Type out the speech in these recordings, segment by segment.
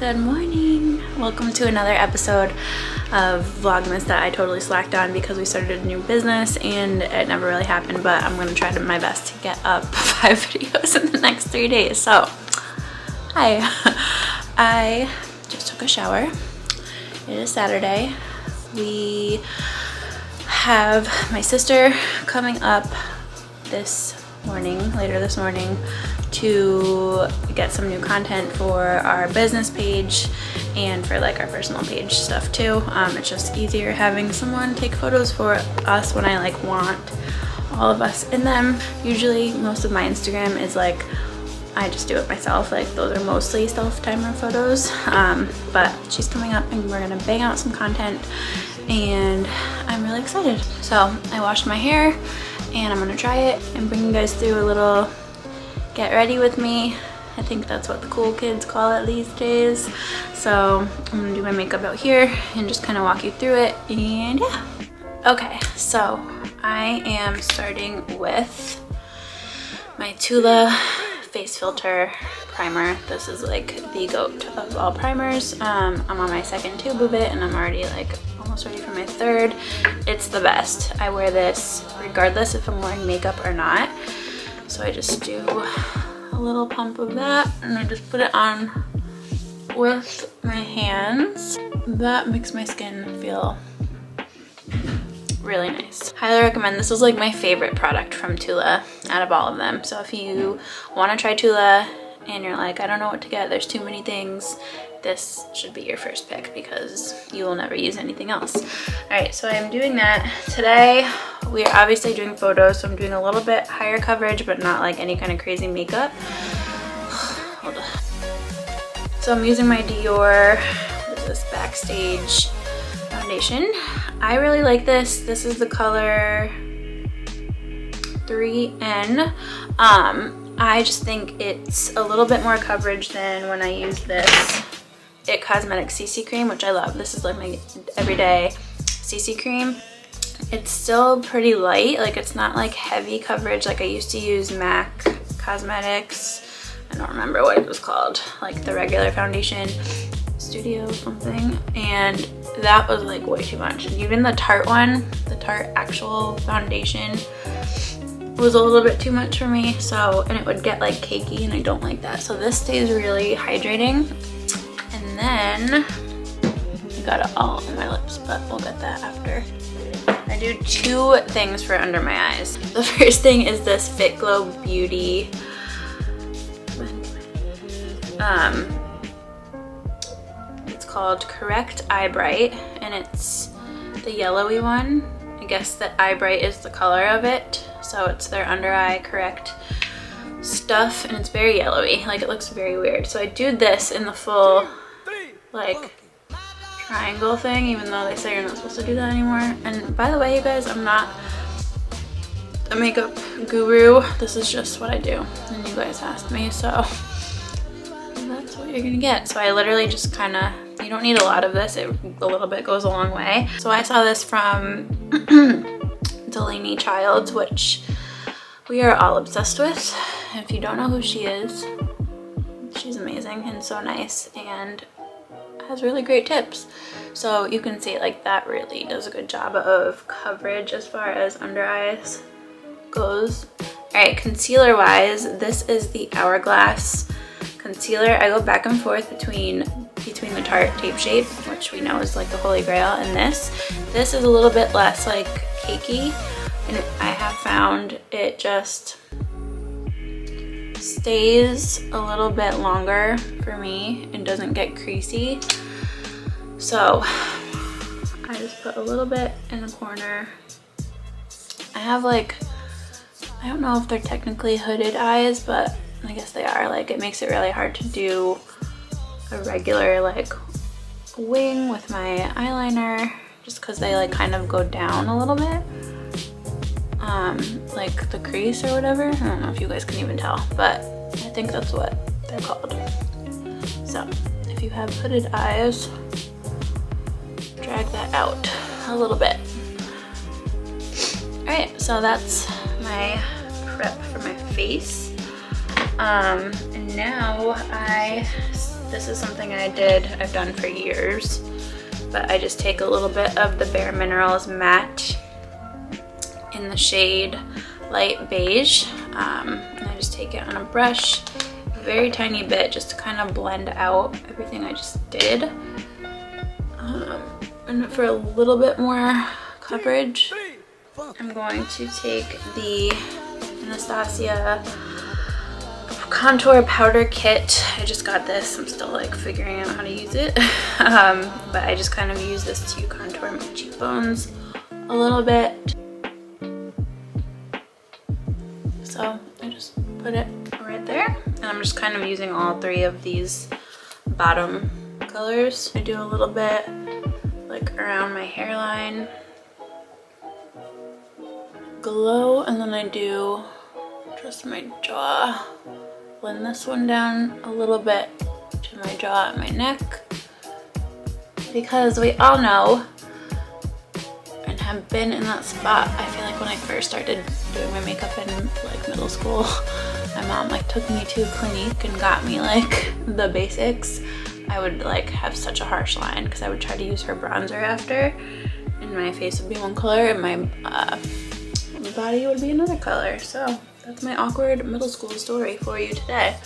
Good morning. Welcome to another episode of Vlogmas that I totally slacked on because we started a new business and it never really happened, but I'm gonna try my best to get up 5 videos in the next 3 days. So, hi. I just took a shower. It is Saturday. We have my sister coming up later this morning, to get some new content for our business page and for like our personal page stuff too. It's just easier having someone take photos for us when I like want all of us in them. Usually most of my Instagram is like I just do it myself, like those are mostly self-timer photos, but she's coming up and we're gonna bang out some content and I'm really excited. So I washed my hair and I'm gonna try it and bring you guys through a little get ready with me. I think that's what the cool kids call it these days. So I'm gonna do my makeup out here and just kind of walk you through it, and yeah. Okay, so I am starting with my Tula face filter primer. This is like the GOAT of all primers. I'm on my second tube of it and I'm already like almost ready for my third. It's the best. I wear this regardless if I'm wearing makeup or not. So I just do a little pump of that and I just put it on with my hands. That makes my skin feel really nice. Highly recommend. This is like my favorite product from Tula out of all of them. So if you want to try Tula and you're like, I don't know what to get, there's too many things, this should be your first pick because you will never use anything else. All right, so I'm doing that. Today we are obviously doing photos, so I'm doing a little bit higher coverage, but not like any kind of crazy makeup. Hold on. So I'm using my Dior, this Backstage foundation. I really like this. This is the color 3N. I just think it's a little bit more coverage than when I use this It Cosmetics CC cream, which I love. This is like my everyday CC cream. It's still pretty light, like it's not like heavy coverage like I used to use MAC Cosmetics. I don't remember what it was called, like the regular foundation, Studio something, and that was like way too much. And even the Tarte one, the Tarte actual foundation, was a little bit too much for me. So, and it would get like cakey and I don't like that. So this stays really hydrating. And then I got it all on my lips, but we'll get that after. I do 2 things for under my eyes. The first thing is this Fit Glow Beauty. It's called Correct Eye Bright, and it's the yellowy one. I guess that Eye Bright is the color of it, so it's their under eye correct stuff, and it's very yellowy. Like it looks very weird. So I do this in the full like triangle thing, even though they say you're not supposed to do that anymore. And by the way, you guys, I'm not a makeup guru. This is just what I do, and you guys asked me, so that's what you're gonna get. So I literally just kind of, you don't need a lot of this, a little bit goes a long way. So I saw this from Delaney Childs, which we are all obsessed with. If you don't know who she is, she's amazing and so nice and has really great tips. So you can see like that really does a good job of coverage as far as under eyes goes. All right, concealer wise, this is the Hourglass concealer. I go back and forth between the Tarte Tape Shape, which we know is like the holy grail, and this is a little bit less like cakey, and I have found it just stays a little bit longer for me and doesn't get creasy. So I just put a little bit in the corner. I have like, I don't know if they're technically hooded eyes, but I guess they are. Like it makes it really hard to do a regular like wing with my eyeliner just because they like kind of go down a little bit, like the crease or whatever. I don't know if you guys can even tell, but I think that's what they're called. So if you have hooded eyes, drag that out a little bit. All right, so that's my prep for my face. And now I This is something I've done for years, but I just take a little bit of the Bare Minerals matte in the shade light beige, and I just take it on a brush, a very tiny bit, just to kind of blend out everything I just did. And for a little bit more coverage, I'm going to take the Anastasia contour powder kit. I just got this. I'm still like figuring out how to use it. But I just kind of use this to contour my cheekbones a little bit. So I just put it right there. And I'm just kind of using all three of these bottom colors. I do a little bit like around my hairline, glow, and then I do just my jaw. Blend this one down a little bit to my jaw and my neck, because we all know and have been in that spot. I feel like when I first started doing my makeup in like middle school, my mom like took me to Clinique and got me like the basics. I would like have such a harsh line because I would try to use her bronzer after, and my face would be one color and my body would be another color. So that's my awkward middle school story for you today.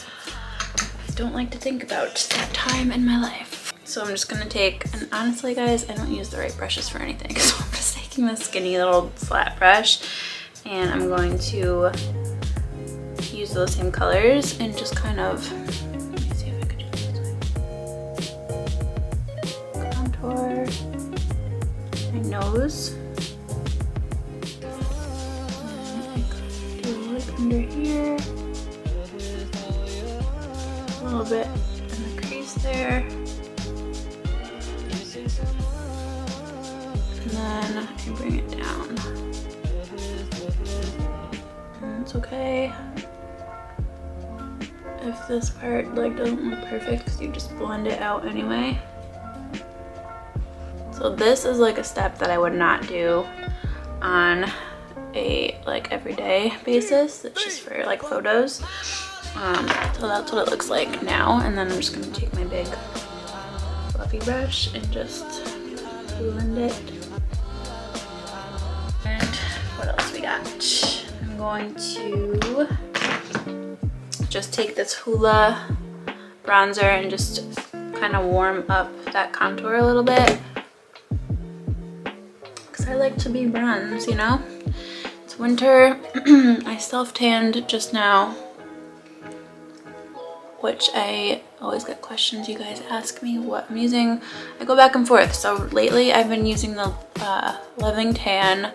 I don't like to think about that time in my life. So I'm just gonna take, and honestly guys, I don't use the right brushes for anything, so I'm just taking this skinny little flat brush, and I'm going to use those same colors and just kind of, let me see if I could do this way. Contour my nose. Under here, a little bit in the crease there, and then I bring it down. And it's okay if this part like doesn't look perfect, because you just blend it out anyway. So this is like a step that I would not do on a like everyday basis. It's just for like photos. So that's what it looks like now, and then I'm just gonna take my big fluffy brush and just blend it. And what else we got? I'm going to just take this Hoola bronzer and just kind of warm up that contour a little bit, because I like to be bronze, you know? Winter. I self-tanned just now, which I always get questions. You guys ask me what I'm using. I go back and forth. So lately I've been using the Living Tan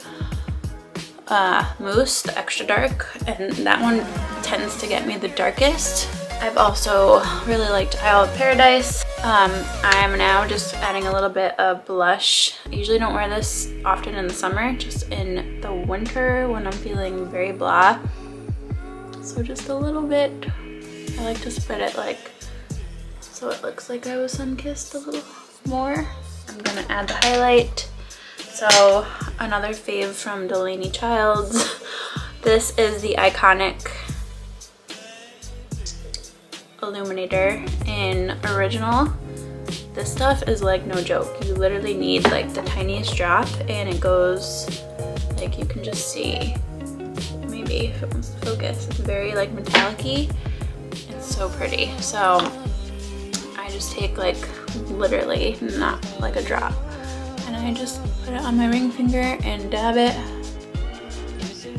mousse, the extra dark, and that one tends to get me the darkest. I've also really liked Isle of Paradise. I'm now just adding a little bit of blush. I usually don't wear this often in the summer, just in the winter when I'm feeling very blah. So just a little bit. I like to spread it like so it looks like I was sun-kissed a little more. I'm gonna add the highlight. So another fave from Delaney Childs. This is the iconic illuminator in Original. This stuff is like no joke. You literally need like the tiniest drop, and it goes like, you can just see, maybe if it wants to focus, it's very like metallic-y. It's so pretty. So I just take like literally not like a drop, and I just put it on my ring finger and dab it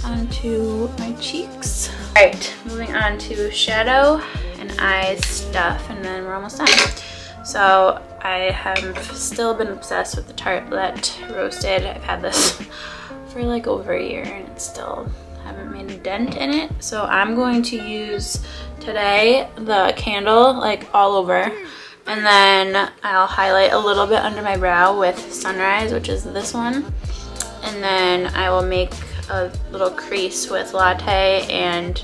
onto my cheeks. All right, moving on to shadow and eye stuff, and then we're almost done. So I have still been obsessed with the Tartelette Roasted. I've had this for like over a year and it's still haven't made a dent in it. So I'm going to use today the candle like all over, and then I'll highlight a little bit under my brow with Sunrise, which is this one, and then I will make a little crease with Latte and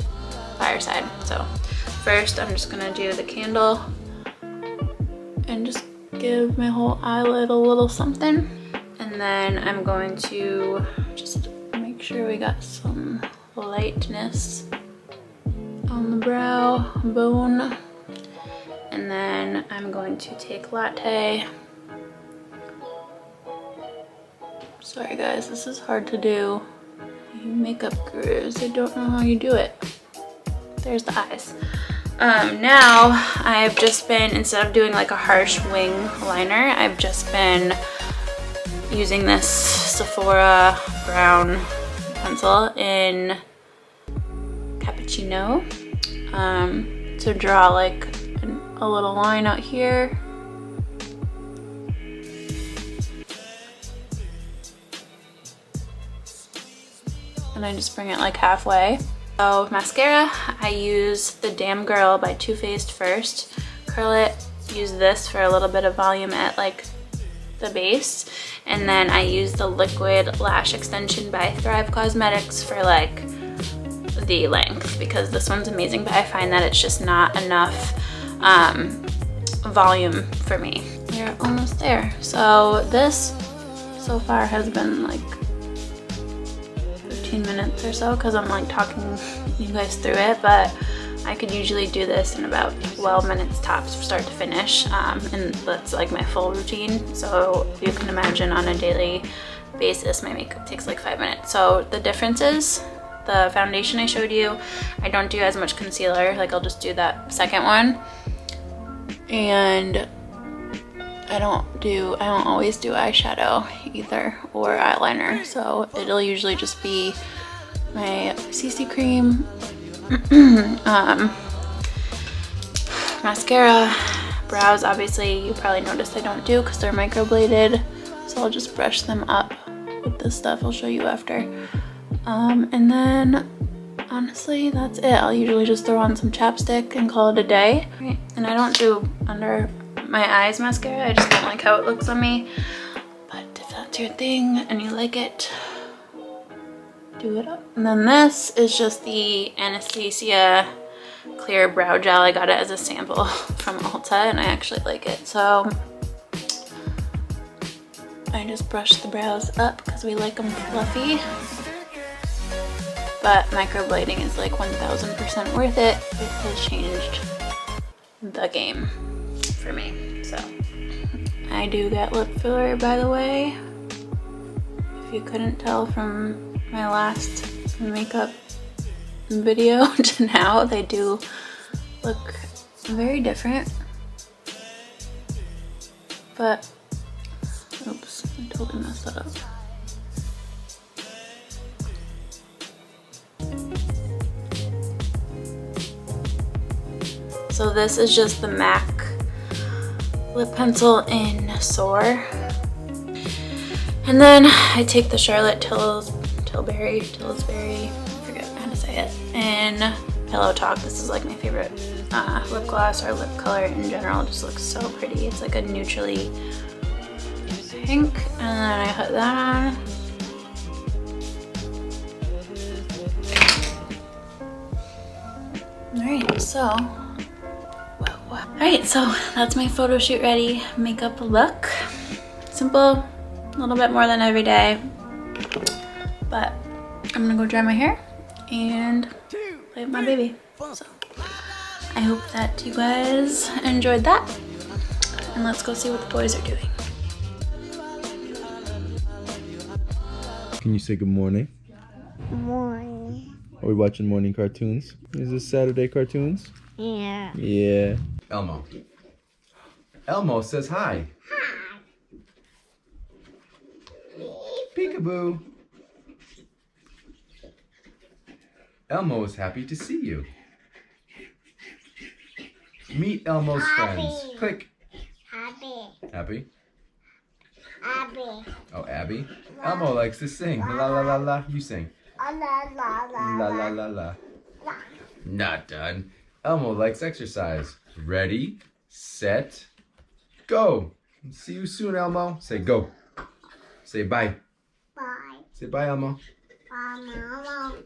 Fireside. So first I'm just gonna do the candle and just give my whole eyelid a little something, and then I'm going to just make sure we got some lightness on the brow bone, and And then I'm going to take latte. Sorry guys, this is hard to do. You makeup gurus, I don't know how you do it. There's the eyes. Now I've just been, instead of doing like a harsh wing liner, I've just been using this Sephora brown pencil in Cappuccino to draw like a little line out here. And I just bring it like halfway. So mascara, I use the Damn Girl by Too Faced first. Curl it, use this for a little bit of volume at like the base. And then I use the liquid lash extension by Thrive Cosmetics for like the length, because this one's amazing, but I find that it's just not enough volume for me. We're almost there. So this so far has been like 15 minutes or so, because I'm like talking you guys through it, but I could usually do this in about 12 minutes tops start to finish, and that's like my full routine. So you can imagine on a daily basis my makeup takes like 5 minutes. So the difference is the foundation I showed you, I don't do as much concealer, like I'll just do that second one, and I don't always do eyeshadow either, or eyeliner, so it'll usually just be my CC cream, mascara. Brows, obviously you probably noticed I don't do because they're microbladed, so I'll just brush them up with this stuff I'll show you after. And then honestly that's it. I'll usually just throw on some chapstick and call it a day. Right. And I don't do under my eyes mascara, I just don't like how it looks on me, but if that's your thing and you like it, do it up. And then this is just the Anastasia clear brow gel. I got it as a sample from Ulta and I actually like it, so I just brush the brows up because we like them fluffy. But microblading is like 1000% worth it. It has changed the game for me. So I do get lip filler, by the way, if you couldn't tell from my last makeup video to now. They do look very different, but oops, I totally messed that up. So this is just the MAC lip pencil in Soar. And then I take the Charlotte Tilbury, I forget how to say it, and Pillow Talk. This is like my favorite lip gloss or lip color in general. It just looks so pretty. It's like a neutrally pink, and then I put that on. Alright, so alright, so that's my photo shoot ready makeup look. Simple, a little bit more than every day, but I'm gonna go dry my hair and play with my baby. So I hope that you guys enjoyed that, and let's go see what the boys are doing. Can you say good morning? Morning. Are we watching morning cartoons? Is this Saturday cartoons? Yeah. Yeah. Elmo. Elmo says hi. Hi. Peekaboo. Elmo is happy to see you. Meet Elmo's friends. Happy. Click. Happy. Happy? Abby. Oh, Abby? Elmo likes to sing. La la la la. You sing. La la la La la la la. Not done. Elmo likes exercise. Ready, set, go. See you soon, Elmo. Say go. Say bye. Bye. Say bye, Elmo. Bye, Mama.